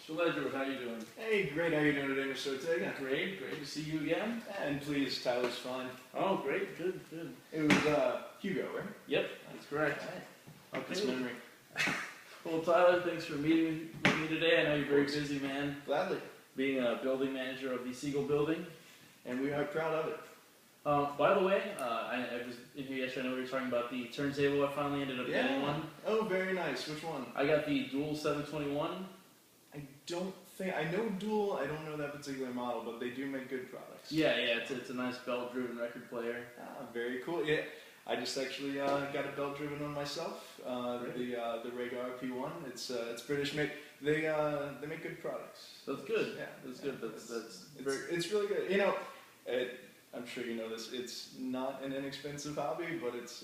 Ledger, how you doing? Hey, great. How you doing today, Mr. Ortega? Great to see you again. And please, Tyler's fine. Oh, great, good. It was Hugo, right? Yep, that's correct. Right. Good memory. Well, Tyler, thanks for meeting with me today. I know you're very busy, man. Gladly. Being a building manager of the Siegel building. And we are proud of it. By the way, I was in here yesterday. I know we were talking about the turntable. I finally ended up getting one. Oh, very nice. Which one? I got the Dual 721. I know Dual, I don't know that particular model, but they do make good products. Yeah, it's a nice belt-driven record player. Very cool. Yeah, I just actually got a belt-driven one myself. The Rhaegar P1. It's British made. They make good products. That's good. Yeah, that's good. It's really good. You know, I'm sure you know this. It's not an inexpensive hobby, but it's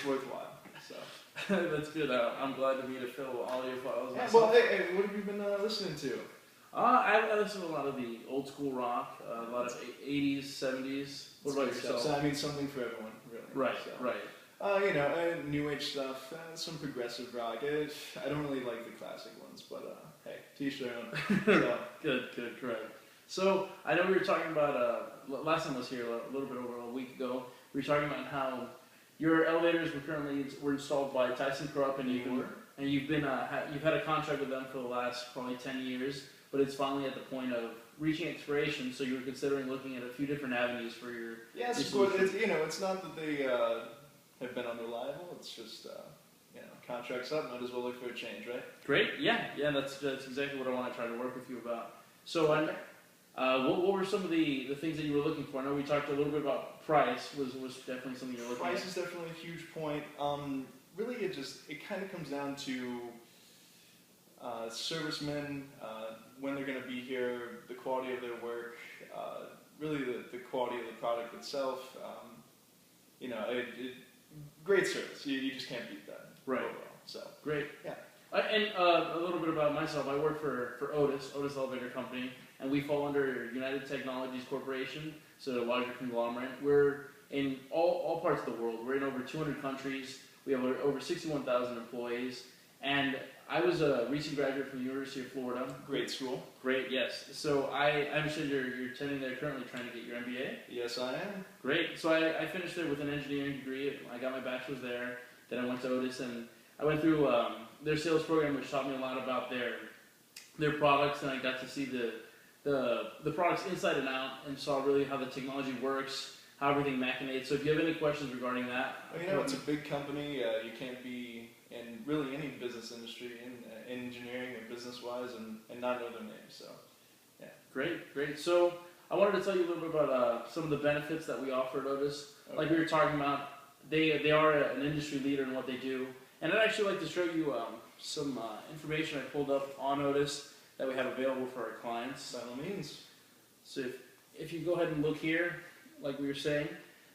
worthwhile. So that's good. I'm glad to meet a fellow audiophile. Yeah, well, hey, what have you been listening to? I listen to a lot of the old school rock, a lot of 80s, 70s. What about yourself? So, I mean, something for everyone, really. Right, so. right. You know, new age stuff, some progressive rock. I don't really like the classic ones, but hey, teach their own. So. Good, correct. So, I know we were talking about, last time I was here, a little bit over a week ago, we were talking about how your elevators were installed by Tyson Krupp, and you've had a contract with them for the last probably 10 years. But it's finally at the point of reaching expiration, so you were considering looking at a few different avenues for your. Yes, of course. It's not that they have been unreliable. It's just contracts up. Might as well look for a change, right? Great. Yeah. That's exactly what I want to try to work with you about. So, what were some of the things that you were looking for? I know we talked a little bit about price. Was definitely something you're looking at. Price is definitely a huge point. Really, it kind of comes down to servicemen. When they're going to be here, the quality of their work, really the quality of the product itself. Great service. You just can't beat that. Right. Overall. So great. Yeah. And a little bit about myself. I work for Otis Elevator Company, and we fall under United Technologies Corporation, so a larger conglomerate. We're in all parts of the world. We're in over 200 countries. We have over 61,000 employees, and I was a recent graduate from the University of Florida. Great school. Great, yes. So I understand you're attending there currently trying to get your MBA? Yes, I am. Great. So I finished there with an engineering degree. I got my bachelor's there. Then I went to Otis, and I went through their sales program, which taught me a lot about their products, and I got to see the products inside and out, and saw really how the technology works, how everything machinates. So if you have any questions regarding that. Well, it's a big company. You can't be in really any business industry, in engineering or business-wise, and not know their names. So, yeah. Great. So I wanted to tell you a little bit about some of the benefits that we offer at Otis. Okay. Like we were talking about, they are an industry leader in what they do. And I'd actually like to show you some information I pulled up on Otis that we have available for our clients. By all means. So if you go ahead and look here, like we were saying,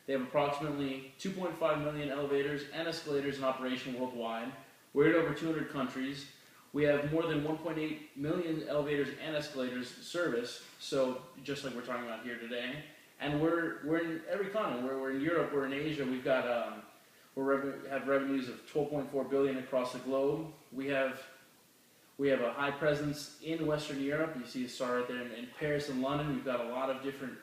they have approximately 2.5 million elevators and escalators in operation worldwide. We're in over 200 countries. We have more than 1.8 million elevators and escalators service, so just like we're talking about here today. And we're in every continent. We're in Europe, we're in Asia. We've got have revenues of 12.4 billion across the globe. We have a high presence in Western Europe. You see a star right there in Paris and London. We've got a lot of different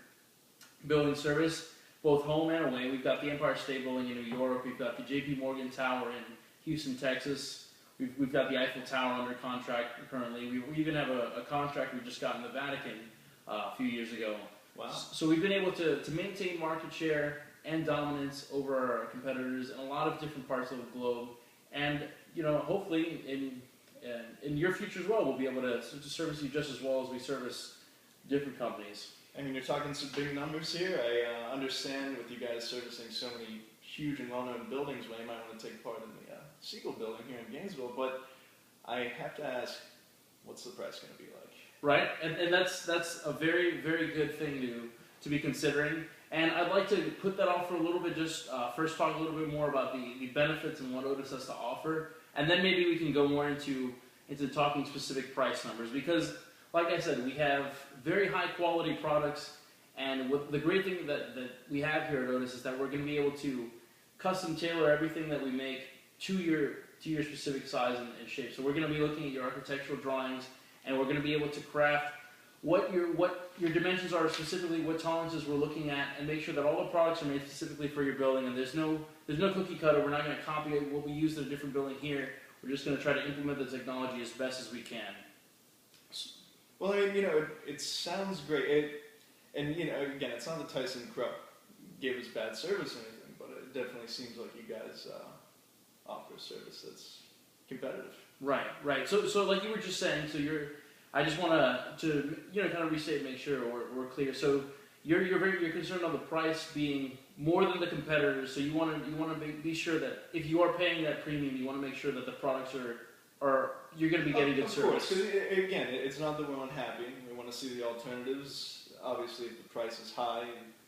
building service, both home and away. We've got the Empire State Building in New York. We've got the JP Morgan Tower in Houston, Texas. We've got the Eiffel Tower under contract currently. We even have a contract we just got in the Vatican a few years ago. Wow. So we've been able to maintain market share and dominance over our competitors in a lot of different parts of the globe. And, hopefully in your future as well, we'll be able to service you just as well as we service different companies. I mean, you're talking some big numbers here. I understand with you guys servicing so many huge and well-known buildings, where you might want to take part in the Siegel building here in Gainesville, but I have to ask, what's the price going to be like? Right, and that's a very, very good thing to be considering. And I'd like to put that off for a little bit, just first talk a little bit more about the benefits and what Otis has to offer, and then maybe we can go more into talking specific price numbers, because like I said, we have very high quality products, and the great thing that we have here at Otis is that we're going to be able to custom tailor everything that we make to your specific size and shape. So we're going to be looking at your architectural drawings and we're going to be able to craft what your dimensions are specifically, what tolerances we're looking at, and make sure that all the products are made specifically for your building. And there's no cookie cutter. We're not going to copy what we use in a different building here. We're just going to try to implement the technology as best as we can. Well, I mean, it sounds great. And again, it's not that Tyson Krupp gave us bad service or anything, but it definitely seems like you guys offer a service that's competitive. Right. So like you were just saying, I just want to kind of restate and make sure we're clear. So you're concerned on the price being more than the competitors. So you want to be sure that if you are paying that premium, you want to make sure that the products are you're going to be getting good service. Of course, because again, it's not that we're unhappy. We want to see the alternatives. Obviously, if the price is high,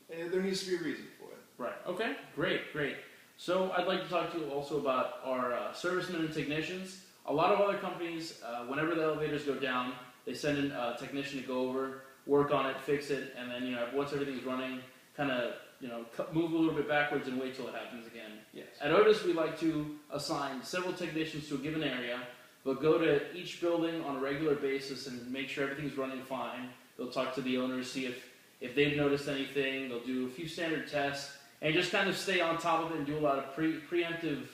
there needs to be a reason for it. Right. Okay. Great. So I'd like to talk to you also about our servicemen and technicians. A lot of other companies, whenever the elevators go down, they send in a technician to go over, work on it, fix it, and then once everything's running, kind of move a little bit backwards and wait till it happens again. Yes. At Otis, we like to assign several technicians to a given area. They'll go to each building on a regular basis and make sure everything's running fine. They'll talk to the owners, see if they've noticed anything. They'll do a few standard tests and just kind of stay on top of it and do a lot of preemptive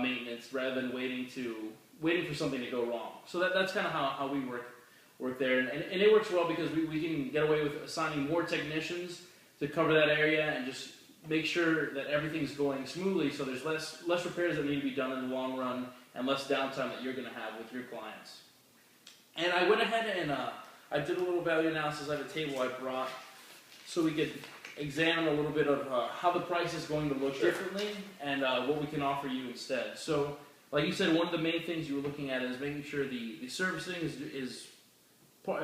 maintenance rather than waiting for something to go wrong. So that's kind of how we work there, and it works well because we can get away with assigning more technicians to cover that area and just make sure that everything's going smoothly. So there's less repairs that need to be done in the long run and less downtime that you're going to have with your clients. And I went ahead and I did a little value analysis. I have a table I brought so we could examine a little bit of how the price is going to look differently and what we can offer you instead. So, like you said, one of the main things you were looking at is making sure the servicing is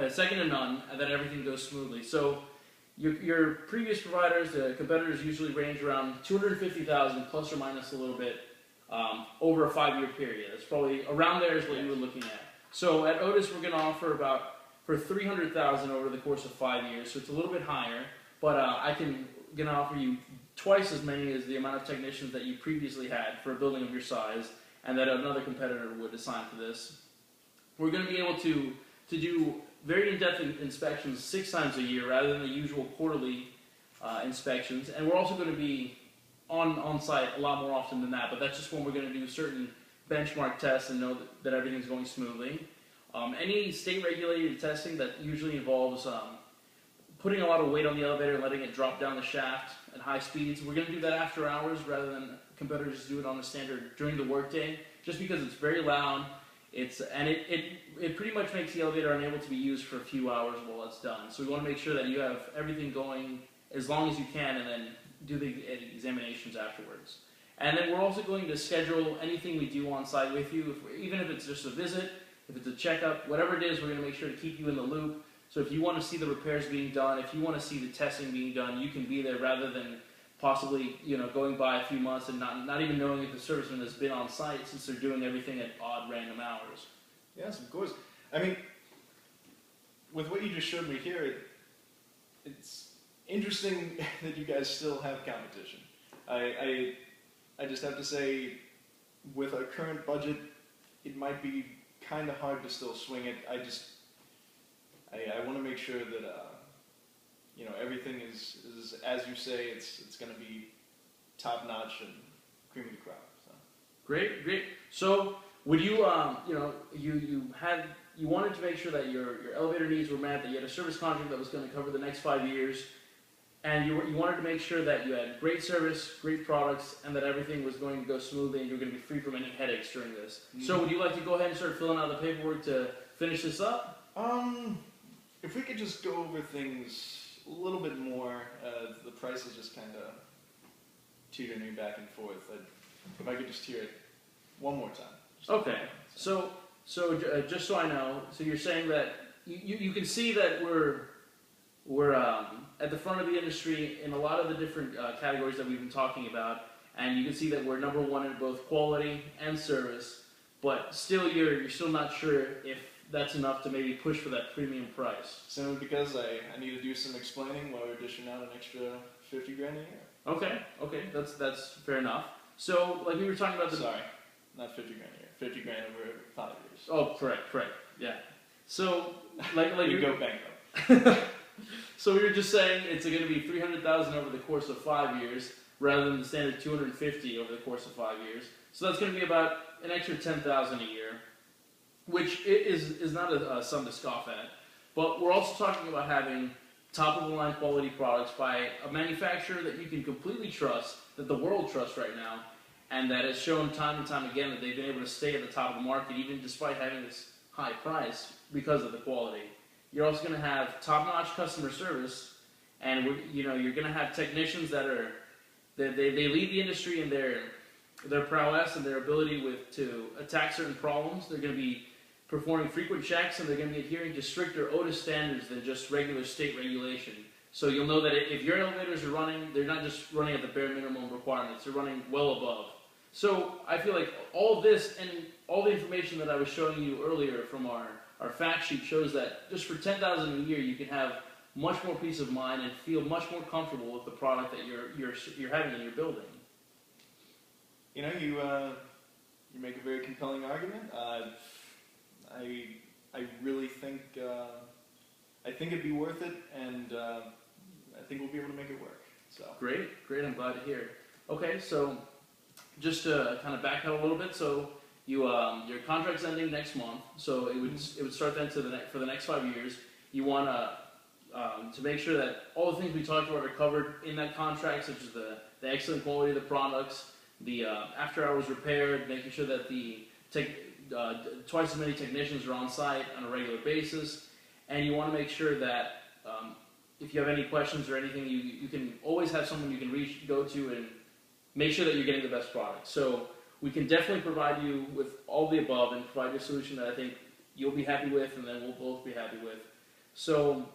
second to none and that everything goes smoothly. So, your previous providers, the competitors, usually range around $250,000 plus or minus a little bit over a 5-year period. That's probably around there is what you were looking at. So at Otis, we're going to offer for $300,000 over the course of 5 years. So it's a little bit higher, but going to offer you twice as many as the amount of technicians that you previously had for a building of your size, and that another competitor would assign for this. We're going to be able to do very in-depth inspections 6 times a year rather than the usual quarterly inspections, and we're also going to be on site a lot more often than that, but that's just when we're going to do certain benchmark tests and know that everything's going smoothly. Any state-regulated testing that usually involves putting a lot of weight on the elevator and letting it drop down the shaft at high speeds, we're going to do that after hours rather than competitors do it on the standard during the workday, just because it's very loud. It pretty much makes the elevator unable to be used for a few hours while it's done. So we want to make sure that you have everything going as long as you can and then do the examinations afterwards. And then we're also going to schedule anything we do on site with you, even if it's just a visit, if it's a checkup, whatever it is, we're going to make sure to keep you in the loop. So if you want to see the repairs being done, if you want to see the testing being done, you can be there rather than possibly going by a few months and not even knowing if the serviceman has been on site since they're doing everything at odd random hours. Yes, of course. I mean, with what you just showed me here, it's interesting that you guys still have competition. I just have to say, with our current budget, it might be kind of hard to still swing it. I want to make sure that everything is as you say. It's going to be top notch and cream of the crop. So. Great. So would you you wanted to make sure that your elevator needs were met, that you had a service contract that was going to cover the next 5 years. And you wanted to make sure that you had great service, great products, and that everything was going to go smoothly and you were going to be free from any headaches during this. Mm-hmm. So would you like to go ahead and start filling out the paperwork to finish this up? If we could just go over things a little bit more, the price is just kind of teetering back and forth. If I could just hear it one more time. Okay. So just so I know, so you're saying that you can see that we're at the front of the industry in a lot of the different categories that we've been talking about, and you can see that we're number one in both quality and service, but still you're still not sure if that's enough to maybe push for that premium price. Simply because I need to do some explaining while we're dishing out an extra $50,000 a year. Okay, that's fair enough. So, like we were talking about Sorry, not $50,000 a year. $50,000 over 5 years. Oh, correct, yeah. So, like you you're- go bankrupt. So we were just saying it's going to be 300,000 over the course of 5 years, rather than the standard 250 over the course of 5 years. So that's going to be about an extra 10,000 a year, which is not a sum to scoff at. But we're also talking about having top of the line quality products by a manufacturer that you can completely trust, that the world trusts right now, and that has shown time and time again that they've been able to stay at the top of the market even despite having this high price because of the quality. You're also going to have top-notch customer service, and you're going to have technicians that they lead the industry in their prowess and their ability to attack certain problems. They're going to be performing frequent checks, and they're going to be adhering to stricter Otis standards than just regular state regulation. So you'll know that if your elevators are running, they're not just running at the bare minimum requirements, they're running well above. So I feel like all this and all the information that I was showing you earlier from our fact sheet shows that just for $10,000 a year, you can have much more peace of mind and feel much more comfortable with the product that you're having in your building. You know, you make a very compelling argument. I really think it'd be worth it, and I think we'll be able to make it work. So Great. I'm glad to hear. Okay, so just to kind of back out a little bit, so your contract's ending next month, so it would start then for the next 5 years. You want to make sure that all the things we talked about are covered in that contract, such as the excellent quality of the products, the after-hours repair, making sure that twice as many technicians are on site on a regular basis, and you want to make sure that if you have any questions or anything, you can always have someone you can go to and make sure that you're getting the best product. So we can definitely provide you with all the above and provide you a solution that I think you'll be happy with, and then we'll both be happy with. So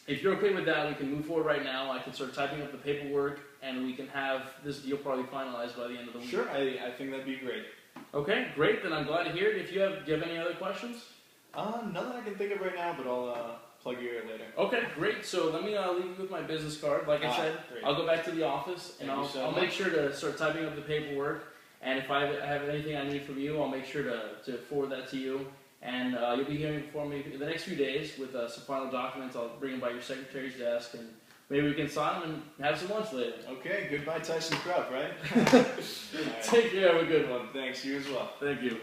if you're okay with that, we can move forward right now. I can start typing up the paperwork, and we can have this deal probably finalized by the end of the week. sure, I think that'd be great. Okay, great. Then I'm glad to hear it. Do you have any other questions? None that I can think of right now, but I'll plug your ear later. Okay, great. So let me leave you with my business card. Like I said, Great. I'll go back to the office, and Thank you so I'll much. make sure to start typing up the paperwork. And if I have anything I need from you, I'll make sure to forward that to you. And you'll be hearing from me in the next few days with some final documents. I'll bring them by your secretary's desk, and maybe we can sign them and have some lunch later. Okay, goodbye Tyson Krupp, right? All right. Take care. Have a good one. Thanks, you as well. Thank you.